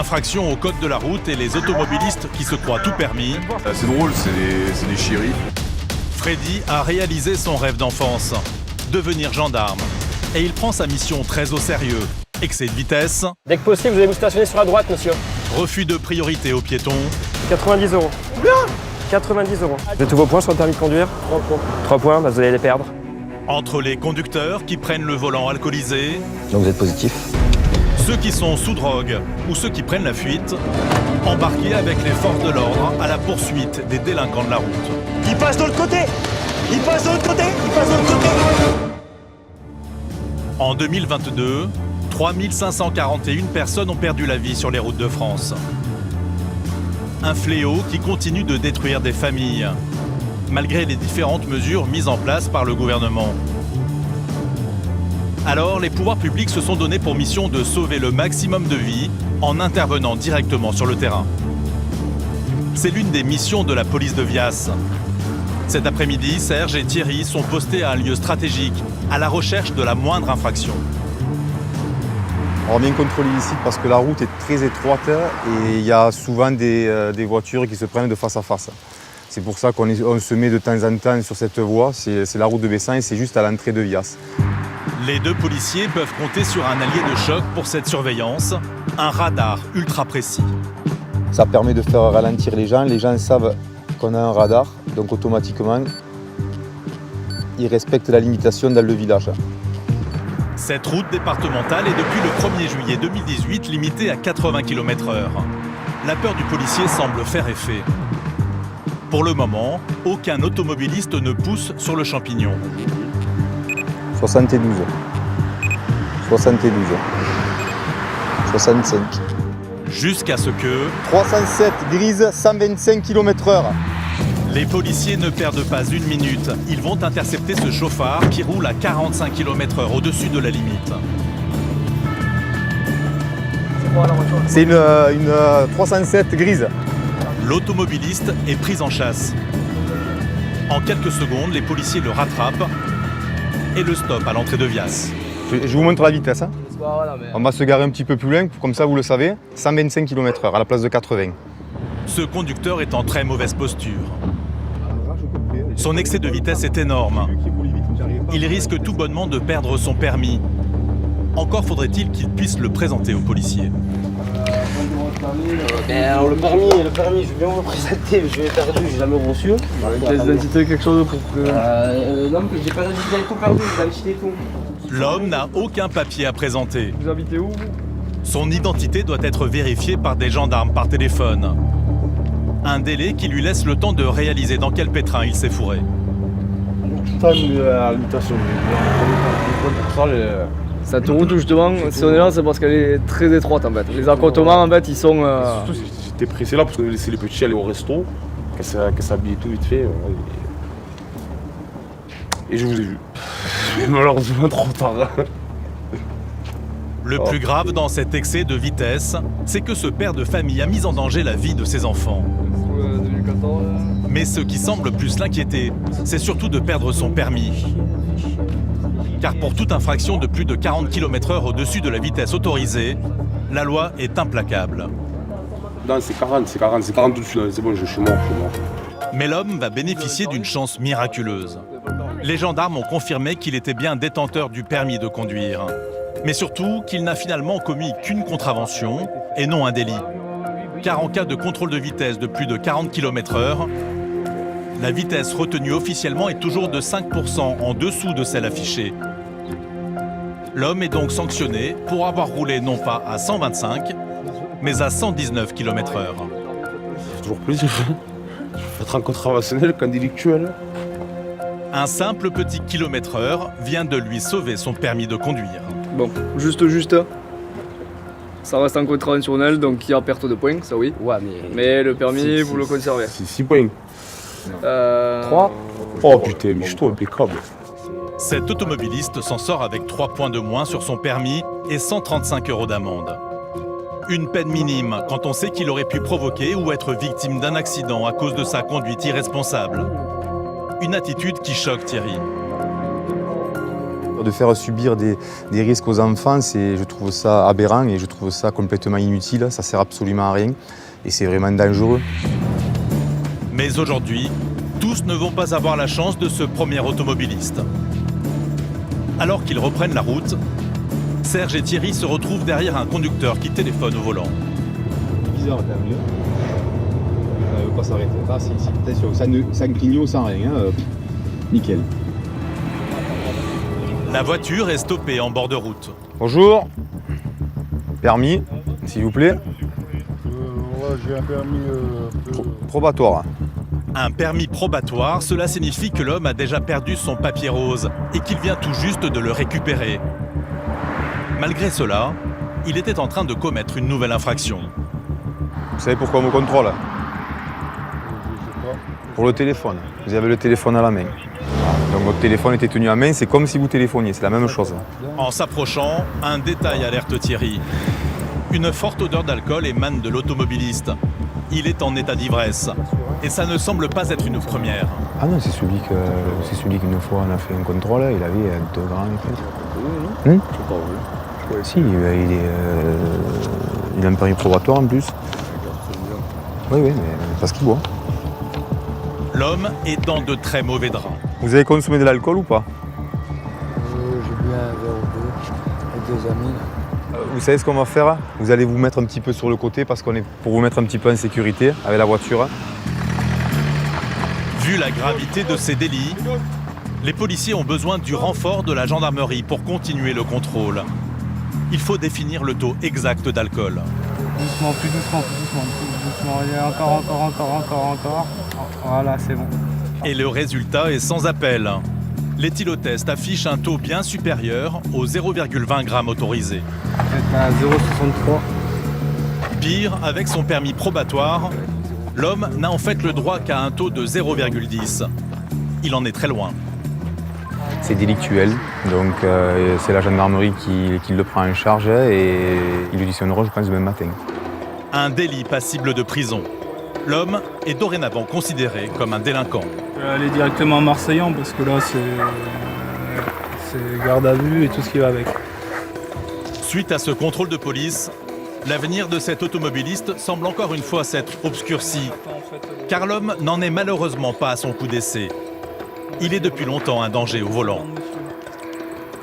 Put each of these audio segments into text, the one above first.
Infraction au code de la route et les automobilistes qui se croient tout permis. C'est drôle, c'est des chéris. Freddy a réalisé son rêve d'enfance, devenir gendarme. Et il prend sa mission très au sérieux. Excès de vitesse. Dès que possible, vous allez vous stationner sur la droite, monsieur. Refus de priorité aux piétons. 90 €. Combien 90 €. Vous avez tous vos points sur le permis de conduire 3 points. 3 points, bah vous allez les perdre. Entre les conducteurs qui prennent le volant alcoolisé. Donc vous êtes positif. Ceux qui sont sous drogue ou ceux qui prennent la fuite. Embarqués avec les forces de l'ordre à la poursuite des délinquants de la route. Il passe de l'autre côté. Il passe de l'autre côté. Il passe de l'autre côté. En 2022, 3541 personnes ont perdu la vie sur les routes de France. Un fléau qui continue de détruire des familles, malgré les différentes mesures mises en place par le gouvernement. Alors, les pouvoirs publics se sont donnés pour mission de sauver le maximum de vies en intervenant directement sur le terrain. C'est l'une des missions de la police de Vias. Cet après-midi, Serge et Thierry sont postés à un lieu stratégique, à la recherche de la moindre infraction. On vient contrôler ici parce que la route est très étroite et il y a souvent des voitures qui se prennent de face à face. C'est pour ça qu'on se met de temps en temps sur cette voie, c'est la route de Bessan et c'est juste à l'entrée de Vias. Les deux policiers peuvent compter sur un allié de choc pour cette surveillance, un radar ultra précis. Ça permet de faire ralentir les gens savent qu'on a un radar, donc automatiquement, ils respectent la limitation dans le village. Cette route départementale est depuis le 1er juillet 2018 limitée à 80 km/h. La peur du policier semble faire effet. Pour le moment, aucun automobiliste ne pousse sur le champignon. 72, 72, 65. Jusqu'à ce que 307 grise, 125 km/h. les policiers ne perdent pas une minute. Ils vont intercepter ce chauffard qui roule à 45 km/h au-dessus de la limite. C'est une 307 grise. L'automobiliste est pris en chasse. En quelques secondes, les policiers le rattrapent et le stoppent à l'entrée de Vias. Je vous montre la vitesse. Hein. On va se garer un petit peu plus loin, comme ça vous le savez. 125 km/h à la place de 80. Ce conducteur est en très mauvaise posture. Son excès de vitesse est énorme. Il risque tout bonnement de perdre son permis. Encore faudrait-il qu'il puisse le présenter aux policiers. Alors le permis, je vais bien vous le présenter, je l'ai perdu, j'ai jamais reçu. Pièce d'identité, quelque chose pour que... Non, mais j'ai pas d'identité, tout perdu, j'ai d'identité tout. L'homme n'a aucun papier à présenter. Vous habitez où, vous? Son identité doit être vérifiée par des gendarmes par téléphone. Un délai qui lui laisse le temps de réaliser dans quel pétrin il s'est fourré. Cette route, justement, si on est là, c'est parce qu'elle est très étroite, en fait. Les accotements, en fait, ils sont... Surtout, j'étais pressé là parce qu'on laissait les petits aller au resto, qu'elle s'habillait tout vite fait. Et je vous ai vu. Mais malheureusement, trop tard. Le plus grave dans cet excès de vitesse, c'est que ce père de famille a mis en danger la vie de ses enfants. 2014. Mais ce qui semble plus l'inquiéter, c'est surtout de perdre son permis. Car pour toute infraction de plus de 40 km/h au-dessus de la vitesse autorisée, la loi est implacable. Non, c'est 40 tout de suite, c'est bon, je suis mort. Mais l'homme va bénéficier d'une chance miraculeuse. Les gendarmes ont confirmé qu'il était bien détenteur du permis de conduire. Mais surtout qu'il n'a finalement commis qu'une contravention et non un délit. Car en cas de contrôle de vitesse de plus de 40 km/h, la vitesse retenue officiellement est toujours de 5% en dessous de celle affichée. L'homme est donc sanctionné pour avoir roulé non pas à 125, mais à 119 km/h. C'est toujours plaisir. Être un contraventionnel qu'un délictuel. Un simple petit kilomètre-heure vient de lui sauver son permis de conduire. Bon, juste. Ça reste un contraventionnel, donc il y a perte de points, ça oui. Ouais, mais le permis, vous le conservez. C'est 6 points. 3. Oh putain, mais je suis impeccable. Cet automobiliste s'en sort avec 3 points de moins sur son permis et 135 € d'amende. Une peine minime quand on sait qu'il aurait pu provoquer ou être victime d'un accident à cause de sa conduite irresponsable. Une attitude qui choque Thierry. De faire subir des risques aux enfants, je trouve ça aberrant et je trouve ça complètement inutile. Ça sert absolument à rien et c'est vraiment dangereux. Mais aujourd'hui, tous ne vont pas avoir la chance de ce premier automobiliste. Alors qu'ils reprennent la route, Serge et Thierry se retrouvent derrière un conducteur qui téléphone au volant. Bizarre quand même. Ça ne veut pas s'arrêter. Là, attention, ça ne clignote sans rien. Nickel. La voiture est stoppée en bord de route. Bonjour. Permis, s'il vous plaît. J'ai un permis Probatoire. Un permis probatoire, cela signifie que l'homme a déjà perdu son papier rose et qu'il vient tout juste de le récupérer. Malgré cela, il était en train de commettre une nouvelle infraction. Vous savez pourquoi on me contrôle? Pour le téléphone. Vous avez le téléphone à la main. Donc votre téléphone était tenu à main, c'est comme si vous téléphoniez, c'est la même chose. En s'approchant, un détail alerte Thierry. Une forte odeur d'alcool émane de l'automobiliste. Il est en état d'ivresse. Et ça ne semble pas être une première. Ah non, c'est celui qu'une fois on a fait un contrôle, il avait 2 grammes. Je sais pas, oui. Si, il a un permis probatoire en plus. Oui, mais parce qu'il boit. L'homme est dans de très mauvais draps. Vous avez consommé de l'alcool ou pas? J'ai bu un verre ou deux avec des amis. Vous savez ce qu'on va faire? Vous allez vous mettre un petit peu sur le côté parce qu'on est pour vous mettre un petit peu en sécurité avec la voiture. Vu la gravité de ces délits, les policiers ont besoin du renfort de la gendarmerie pour continuer le contrôle. Il faut définir le taux exact d'alcool. Doucement, plus doucement, plus doucement, plus doucement. Il y a encore. Voilà, c'est bon. Et le résultat est sans appel. L'éthylotest affiche un taux bien supérieur aux 0,20 g autorisés. Peut-être à 0,63. Pire, avec son permis probatoire, l'homme n'a en fait le droit qu'à un taux de 0,10. Il en est très loin. C'est délictuel, donc c'est la gendarmerie qui le prend en charge et ils l'auditionneront, je pense, le même matin. Un délit passible de prison. L'homme est dorénavant considéré comme un délinquant. Je vais aller directement à Marseillan parce que là, c'est garde à vue et tout ce qui va avec. Suite à ce contrôle de police, l'avenir de cet automobiliste semble encore une fois s'être obscurci, car l'homme n'en est malheureusement pas à son coup d'essai. Il est depuis longtemps un danger au volant.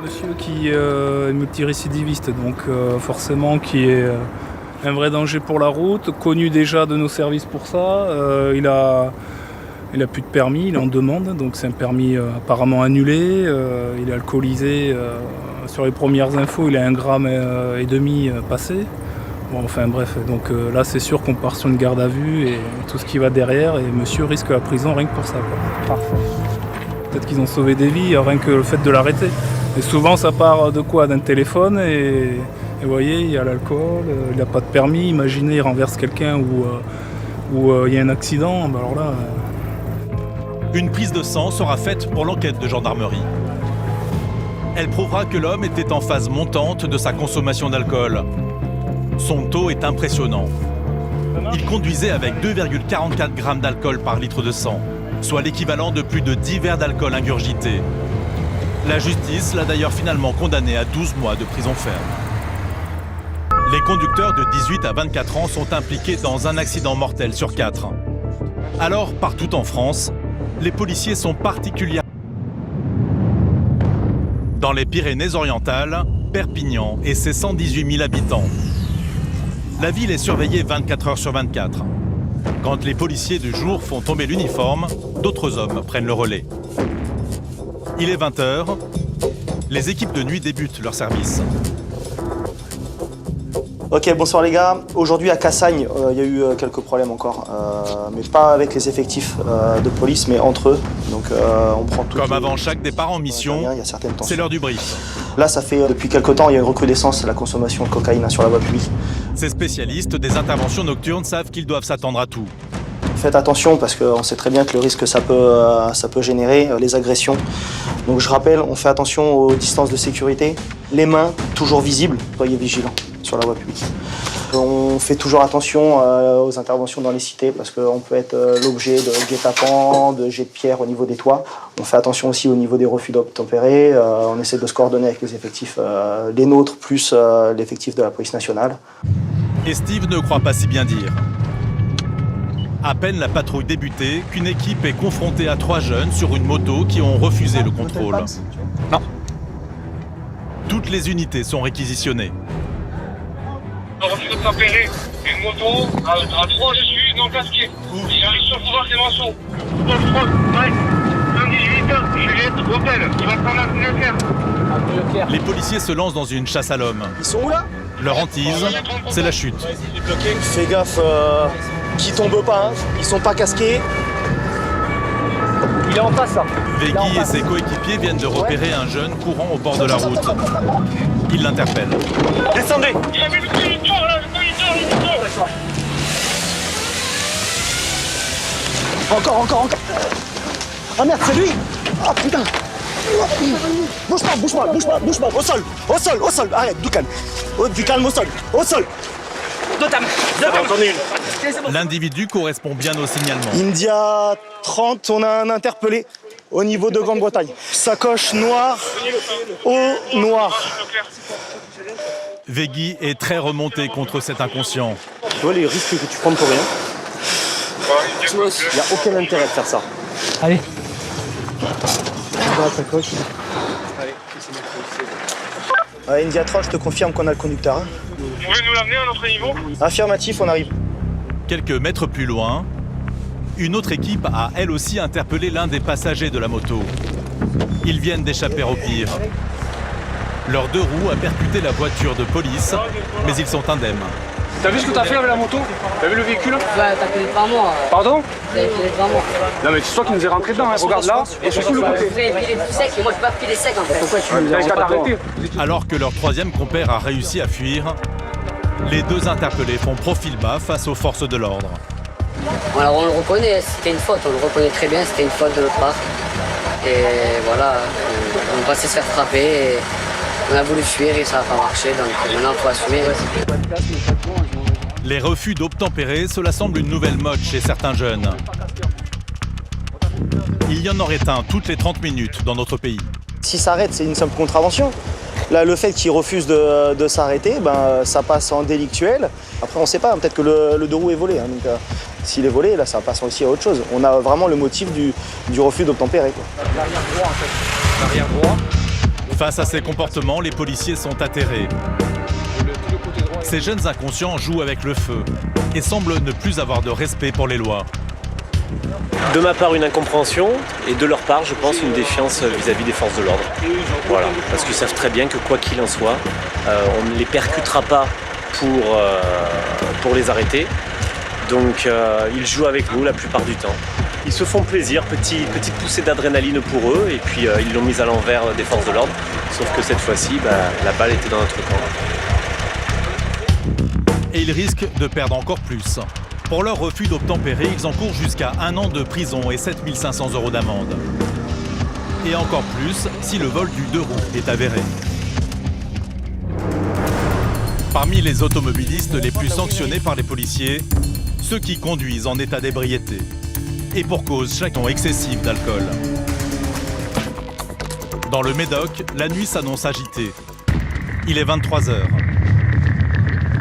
Monsieur qui est multirécidiviste, donc forcément qui est un vrai danger pour la route, connu déjà de nos services pour ça. Il a plus de permis, il est en demande, donc c'est un permis apparemment annulé. Il est alcoolisé. Sur les premières infos, il a 1,5 g passé. Bon, enfin bref, donc là c'est sûr qu'on part sur une garde à vue et tout ce qui va derrière, et monsieur risque la prison rien que pour ça, quoi. Parfait. Peut-être qu'ils ont sauvé des vies, rien que le fait de l'arrêter. Et souvent ça part de quoi? D'un téléphone et vous voyez, il y a l'alcool, il n'a pas de permis, imaginez il renverse quelqu'un ou il y a un accident, ben alors là... Une prise de sang sera faite pour l'enquête de gendarmerie. Elle prouvera que l'homme était en phase montante de sa consommation d'alcool. Son taux est impressionnant. Il conduisait avec 2,44 g d'alcool par litre de sang, soit l'équivalent de plus de 10 verres d'alcool ingurgités. La justice l'a d'ailleurs finalement condamné à 12 mois de prison ferme. Les conducteurs de 18 à 24 ans sont impliqués dans un accident mortel sur 4. Alors, partout en France, les policiers sont particulièrement... Dans les Pyrénées-Orientales, Perpignan et ses 118 000 habitants. La ville est surveillée 24 heures sur 24. Quand les policiers du jour font tomber l'uniforme, d'autres hommes prennent le relais. Il est 20 h, les équipes de nuit débutent leur service. Ok, bonsoir les gars. Aujourd'hui à Cassagne, il y a eu quelques problèmes encore, mais pas avec les effectifs de police, mais entre eux. Donc on prend tout. Comme avant chaque départ en mission, c'est l'heure du brief. Là, ça fait depuis quelques temps, il y a une recrudescence de la consommation de cocaïne sur la voie publique. Ces spécialistes des interventions nocturnes savent qu'ils doivent s'attendre à tout. Faites attention parce qu'on sait très bien que le risque que ça peut générer, les agressions. Donc je rappelle, on fait attention aux distances de sécurité. Les mains toujours visibles, soyez vigilants sur la voie publique. On fait toujours attention aux interventions dans les cités parce qu'on peut être l'objet de guet-apens, de jets de pierre au niveau des toits. On fait attention aussi au niveau des refus d'obtempérer. On essaie de se coordonner avec les effectifs, les nôtres plus l'effectif de la police nationale. Et Steve ne croit pas si bien dire. À peine la patrouille débutée qu'une équipe est confrontée à 3 jeunes sur une moto qui ont refusé le contrôle. Non. Toutes les unités sont réquisitionnées. Refus d'obtempérer, une moto à 3 dessus, non casqué. J'arrive sur le boulevard Clémenceau. Mike, 118, Juliette, hôtel. Il va prendre un Leclerc. Les policiers se lancent dans une chasse à l'homme. Ils sont où là? Leur hantise, c'est la chute. Fais gaffe qu'ils tombent pas, hein. Ils sont pas casqués. Il est en face là. Vegui et ses coéquipiers viennent de repérer un jeune courant au bord de la route. Ils l'interpellent. Descendez. Il avait le moniteur là, le moniteur. Encore. Ah merde, c'est lui. Ah putain. Bouge pas. Au sol. Arrête, du calme. Du calme au sol. L'individu correspond bien au signalement. India 30, on a un interpellé au niveau de Grande-Bretagne. Sacoche noire, eau noire. Vegui est très remonté contre cet inconscient. Tu vois les risques que tu prends pour rien? Il n'y a aucun intérêt de faire ça. Allez. India 30, je te confirme qu'on a le conducteur. Hein. Vous pouvez nous l'amener à notre niveau? Affirmatif, on arrive. Quelques mètres plus loin, une autre équipe a elle aussi interpellé l'un des passagers de la moto. Ils viennent d'échapper au pire. Leurs 2 roues a percuté la voiture de police, mais ils sont indemnes. T'as vu ce que t'as fait avec la moto? T'as vu le véhicule? Ouais, t'as fait devant moi. Pardon? T'as fait devant moi. Non mais c'est toi qui nous es rentré dedans, hein. Regarde là, et surtout le côté. Vous avez pilé tout sec et moi je peux pas piler sec en fait. Pourquoi tu T'avais qu'à t'arrêter. Alors que leur 3e compère a réussi à fuir, les 2 interpellés font profil bas face aux forces de l'ordre. Alors on le reconnaît, c'était une faute, on le reconnaît très bien, c'était une faute de notre part. Et voilà, on pensait se faire frapper et on a voulu fuir et ça n'a pas marché, donc maintenant il faut assumer. Les refus d'obtempérer, cela semble une nouvelle mode chez certains jeunes. Il y en aurait un toutes les 30 minutes dans notre pays. S'il s'arrête, c'est une simple contravention. Là, le fait qu'il refuse de s'arrêter, ça passe en délictuel. Après, on ne sait pas, peut-être que le 2 roues est volé. Hein, donc, s'il est volé, là, ça passe aussi à autre chose. On a vraiment le motif du refus d'obtempérer. L'arrière-droit en fait. L'arrière-droit. Face à ces comportements, les policiers sont atterrés. Ces jeunes inconscients jouent avec le feu et semblent ne plus avoir de respect pour les lois. De ma part, une incompréhension, et de leur part, je pense, une défiance vis-à-vis des forces de l'ordre. Voilà, parce qu'ils savent très bien que quoi qu'il en soit, on ne les percutera pas pour les arrêter. Donc ils jouent avec nous la plupart du temps. Ils se font plaisir, petite poussée d'adrénaline pour eux, et puis ils l'ont mise à l'envers des forces de l'ordre. Sauf que cette fois-ci, la balle était dans notre camp. Et ils risquent de perdre encore plus. Pour leur refus d'obtempérer, ils encourent jusqu'à 1 an de prison et 7 500 € d'amende. Et encore plus si le vol du 2 roues est avéré. Parmi les automobilistes les plus sanctionnés par les policiers, ceux qui conduisent en état d'ébriété. Et pour cause, chaque ton excessif d'alcool. Dans le Médoc, la nuit s'annonce agitée. Il est 23h.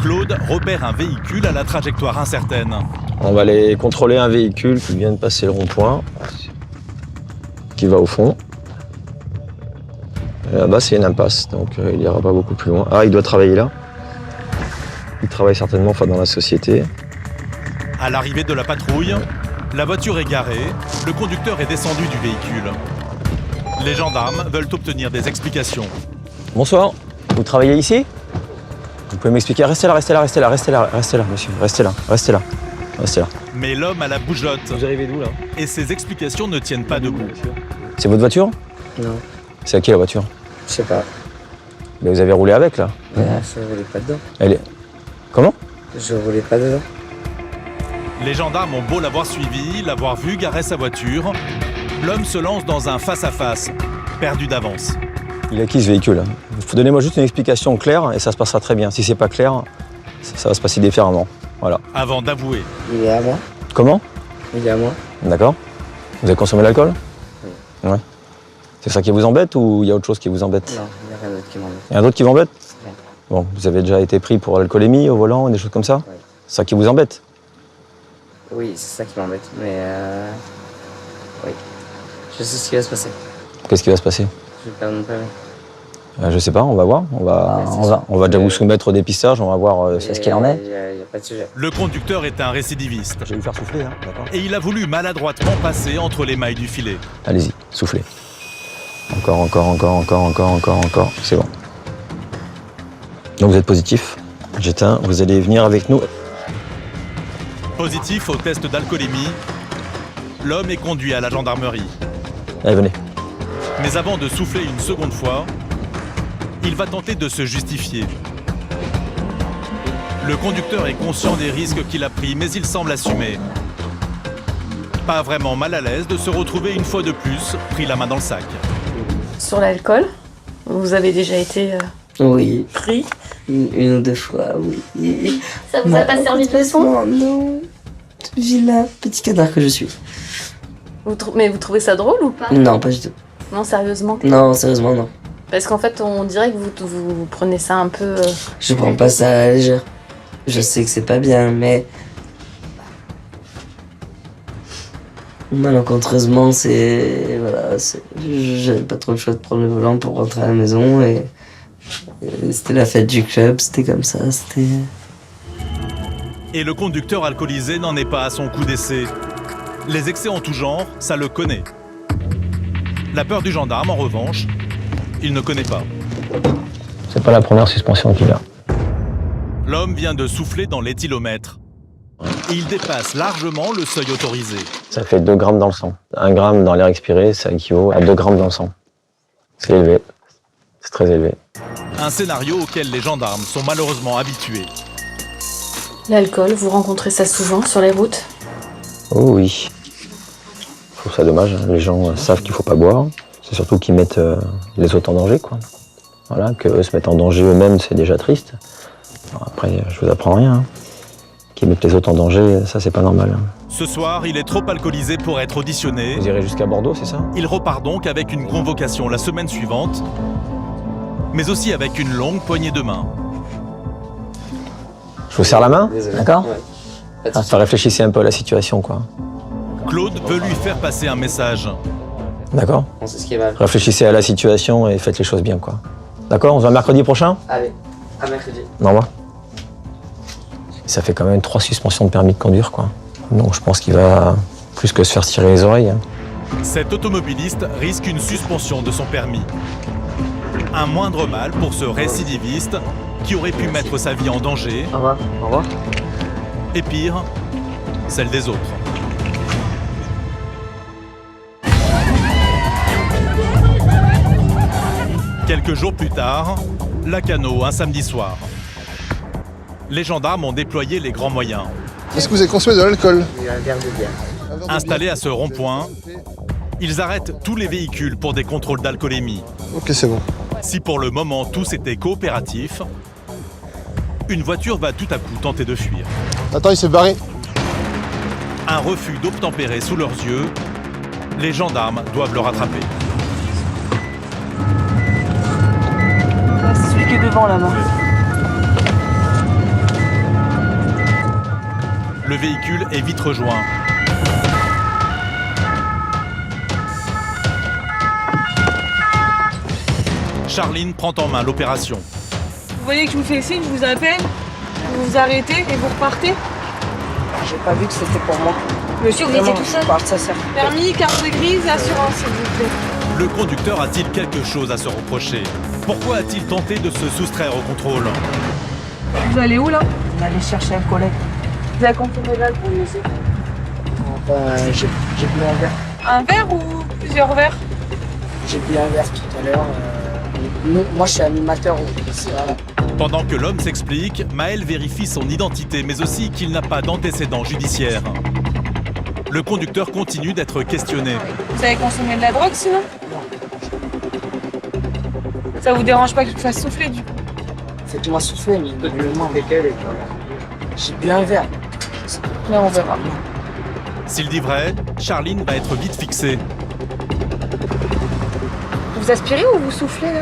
Claude repère un véhicule à la trajectoire incertaine. On va aller contrôler un véhicule qui vient de passer le rond-point, qui va au fond. Et là-bas, c'est une impasse, donc il n'ira pas beaucoup plus loin. Ah, il doit travailler là. Il travaille certainement dans la société. À l'arrivée de la patrouille, la voiture est garée, le conducteur est descendu du véhicule. Les gendarmes veulent obtenir des explications. Bonsoir, vous travaillez ici? Vous pouvez m'expliquer? Restez là, monsieur, restez là. Mais l'homme a la bougeotte. Vous arrivez d'où là? Et ses explications ne tiennent pas debout. C'est votre voiture? Non. C'est à qui la voiture? Je sais pas. Mais vous avez roulé avec là? Je roulais pas dedans. Elle est... Comment? Je roulais pas dedans. Les gendarmes ont beau l'avoir suivi, l'avoir vu garer sa voiture, l'homme se lance dans un face-à-face, perdu d'avance. Il a qui ce véhicule? Donnez-moi juste une explication claire et ça se passera très bien. Si c'est pas clair, ça va se passer différemment. Voilà. Avant d'avouer. Il est à moi. Comment? Il est à moi. D'accord. Vous avez consommé l'alcool? Oui. Ouais. C'est ça qui vous embête ou il y a autre chose qui vous embête? Non, il n'y a rien d'autre qui m'embête. Il y en a d'autres qui vous embêtent? Ouais. Bon, vous avez déjà été pris pour l'alcoolémie au volant, des choses comme ça? Ouais. C'est ça qui vous embête? Oui, c'est ça qui m'embête. Mais oui. Je sais ce qui va se passer. Qu'est-ce qui va se passer? Je vais perdre mon permis. Je sais pas, on va voir. On va déjà vous soumettre au dépistage, on va voir ce qu'il en est. Il n'y a pas de sujet. Le conducteur est un récidiviste. Je vais vous faire souffler, hein, d'accord? Et il a voulu maladroitement passer entre les mailles du filet. Allez-y, soufflez. Encore. C'est bon. Donc vous êtes positif. J'éteins, vous allez venir avec nous. Positif au test d'alcoolémie, l'homme est conduit à la gendarmerie. Allez, venez. Mais avant de souffler une seconde fois, il va tenter de se justifier. Le conducteur est conscient des risques qu'il a pris, mais il semble assumer. Pas vraiment mal à l'aise de se retrouver une fois de plus pris la main dans le sac. Sur l'alcool, vous avez déjà été Oui. pris? Une ou deux fois, oui. Ça vous a pas servi de leçon? Non. Vilain petit canard que je suis. Mais vous trouvez ça drôle ou pas? Non, pas du tout. Non, sérieusement? Non, sérieusement, non. Parce qu'en fait, on dirait que vous prenez ça un peu... Je prends pas ça à la légère. Je sais que c'est pas bien, mais... Malencontreusement, c'est... Voilà, j'avais pas trop le choix de prendre le volant pour rentrer à la maison et c'était la fête du club, c'était comme ça, c'était... Et le conducteur alcoolisé n'en est pas à son coup d'essai. Les excès en tout genre, ça le connaît. La peur du gendarme, en revanche, il ne connaît pas. C'est pas la première suspension qu'il a. L'homme vient de souffler dans l'éthylomètre. Et il dépasse largement le seuil autorisé. Ça fait 2 grammes dans le sang. 1 gramme dans l'air expiré, ça équivaut à 2 grammes dans le sang. C'est élevé. C'est très élevé. Un scénario auquel les gendarmes sont malheureusement habitués. L'alcool, vous rencontrez ça souvent sur les routes? Oh oui. Je trouve ça dommage. Les gens savent qu'il faut pas boire. C'est surtout qu'ils mettent les autres en danger, quoi. Voilà, qu'eux se mettent en danger eux-mêmes, c'est déjà triste. Alors après, je vous apprends rien. Hein. Qu'ils mettent les autres en danger, ça c'est pas normal. Ce soir, il est trop alcoolisé pour être auditionné. Vous irez jusqu'à Bordeaux, c'est ça? Il repart donc avec une convocation la semaine suivante, mais aussi avec une longue poignée de main. Je vous serre la main, d'accord? Ouais. Enfin, réfléchissez un peu à la situation, quoi. Claude veut lui faire passer un message. D'accord? On sait ce qui va. Réfléchissez à la situation et faites les choses bien, quoi. D'accord? On se voit mercredi prochain? Allez, à mercredi. Au revoir. Ça fait quand même 3 suspensions de permis de conduire, quoi. Donc je pense qu'il va plus que se faire tirer les oreilles. Hein. Cet automobiliste risque une suspension de son permis. Un moindre mal pour ce récidiviste qui aurait pu mettre sa vie en danger. Au revoir. Au revoir. Et pire, celle des autres. Quelques jours plus tard, Lacanau, un samedi soir. Les gendarmes ont déployé les grands moyens. Est-ce que vous avez consommé de l'alcool? Un verre de bière. Installés à ce rond-point, ils arrêtent tous les véhicules pour des contrôles d'alcoolémie. Ok, c'est bon. Si pour le moment tous étaient coopératifs, une voiture va tout à coup tenter de fuir. Attends, il s'est barré. Un refus d'obtempérer sous leurs yeux, les gendarmes doivent le rattraper. C'est celui qui est devant là-bas. Le véhicule est vite rejoint. Charline prend en main l'opération. Vous voyez que je vous fais signe, je vous appelle, vous vous arrêtez et vous repartez. J'ai pas vu que c'était pour moi. Monsieur, vous étiez tout seul? Ça sert. Permis, carte grise, assurance, s'il vous plaît. Le conducteur a-t-il quelque chose à se reprocher? Pourquoi a-t-il tenté de se soustraire au contrôle? Vous allez où là? On allait chercher un collègue. Vous avez consommé l'alcool, monsieur? J'ai bu un verre. Un verre ou plusieurs verres? J'ai bu un verre tout à l'heure. Moi, je suis animateur. Voilà. Pendant que l'homme s'explique, Maël vérifie son identité, mais aussi qu'il n'a pas d'antécédents judiciaires. Le conducteur continue d'être questionné. Vous avez consommé de la drogue sinon? Ça vous dérange pas que je vous fasse souffler du coup? Faites-moi souffler, mais le moment avec elle et voilà. J'ai bu un verre. Là, on verra. S'il dit vrai, Charline va être vite fixée. Vous aspirez ou vous soufflez là?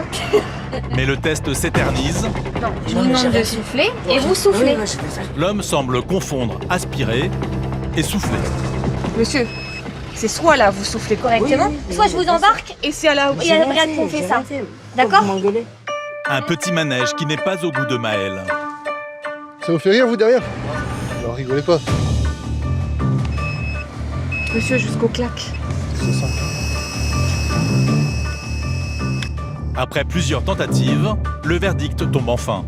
Mais le test s'éternise. Non, je vous demande de souffler et vous soufflez. L'homme semble confondre aspirer et souffler. Monsieur, c'est soit là vous soufflez correctement, soit je vous embarque et c'est à la brigade qu'on fait ça. D'accord? Un petit manège qui n'est pas au goût de Maël. Ça vous fait rire, vous, derrière? Alors, rigolez pas. Monsieur, jusqu'au claque. C'est ça. Après plusieurs tentatives, le verdict tombe enfin.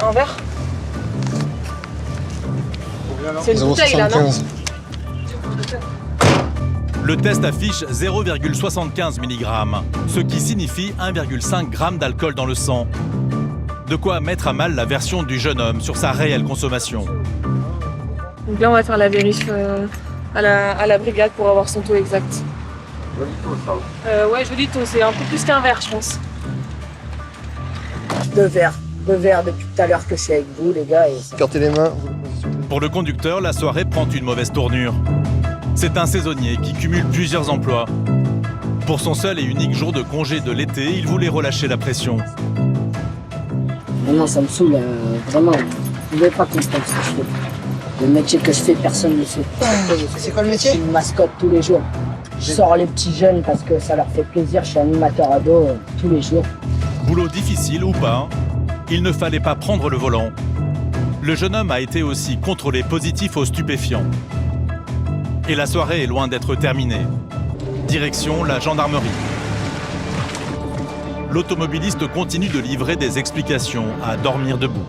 Un verre? C'est une bouteille là, non? Le test affiche 0,75 mg, ce qui signifie 1,5 g d'alcool dans le sang. De quoi mettre à mal la version du jeune homme sur sa réelle consommation. Donc là, on va faire la vérif à la brigade pour avoir son taux exact. Ouais, je vous dis taux, c'est un peu plus qu'un verre, je pense. 2 verres. 2 verres depuis tout à l'heure que je suis avec vous, les gars. Et ça... Écartez les mains. Pour le conducteur, la soirée prend une mauvaise tournure. C'est un saisonnier qui cumule plusieurs emplois. Pour son seul et unique jour de congé de l'été, il voulait relâcher la pression. Non, ça me saoule, vraiment. Vous ne pouvez pas comprendre ce que je fais. Le métier que je fais, personne ne le fait. C'est quoi le métier? Je suis une mascotte tous les jours. Je sors les petits jeunes parce que ça leur fait plaisir. Je suis animateur ado tous les jours. Boulot difficile ou pas, il ne fallait pas prendre le volant. Le jeune homme a été aussi contrôlé positif aux stupéfiants. Et la soirée est loin d'être terminée. Direction la gendarmerie. L'automobiliste continue de livrer des explications à dormir debout.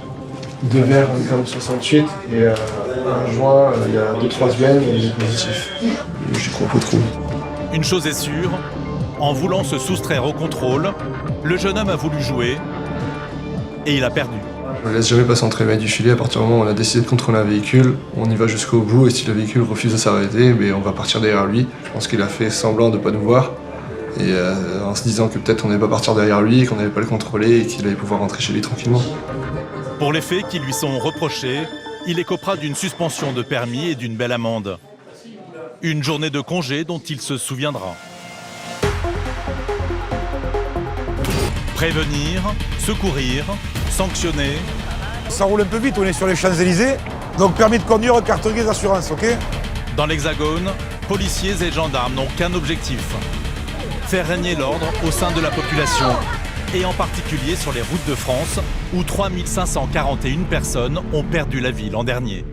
2 verres, 1,68 et un joint il y a 2-3 semaines, il est positif. J'y crois pas trop. Une chose est sûre, en voulant se soustraire au contrôle, le jeune homme a voulu jouer et il a perdu. On ne laisse jamais passer entre les mailles du filet. À partir du moment où on a décidé de contrôler un véhicule, on y va jusqu'au bout et si le véhicule refuse de s'arrêter, on va partir derrière lui. Je pense qu'il a fait semblant de ne pas nous voir et en se disant que peut-être on n'allait pas partir derrière lui, qu'on n'allait pas le contrôler et qu'il allait pouvoir rentrer chez lui tranquillement. Pour les faits qui lui sont reprochés, il écopera d'une suspension de permis et d'une belle amende. Une journée de congé dont il se souviendra. Prévenir, secourir, sanctionner. Ça roule un peu vite, on est sur les Champs-Élysées. Donc permis de conduire, carte grise, assurance, ok? Dans l'Hexagone, policiers et gendarmes n'ont qu'un objectif. Faire régner l'ordre au sein de la population. Et en particulier sur les routes de France, où 3541 personnes ont perdu la vie l'an dernier.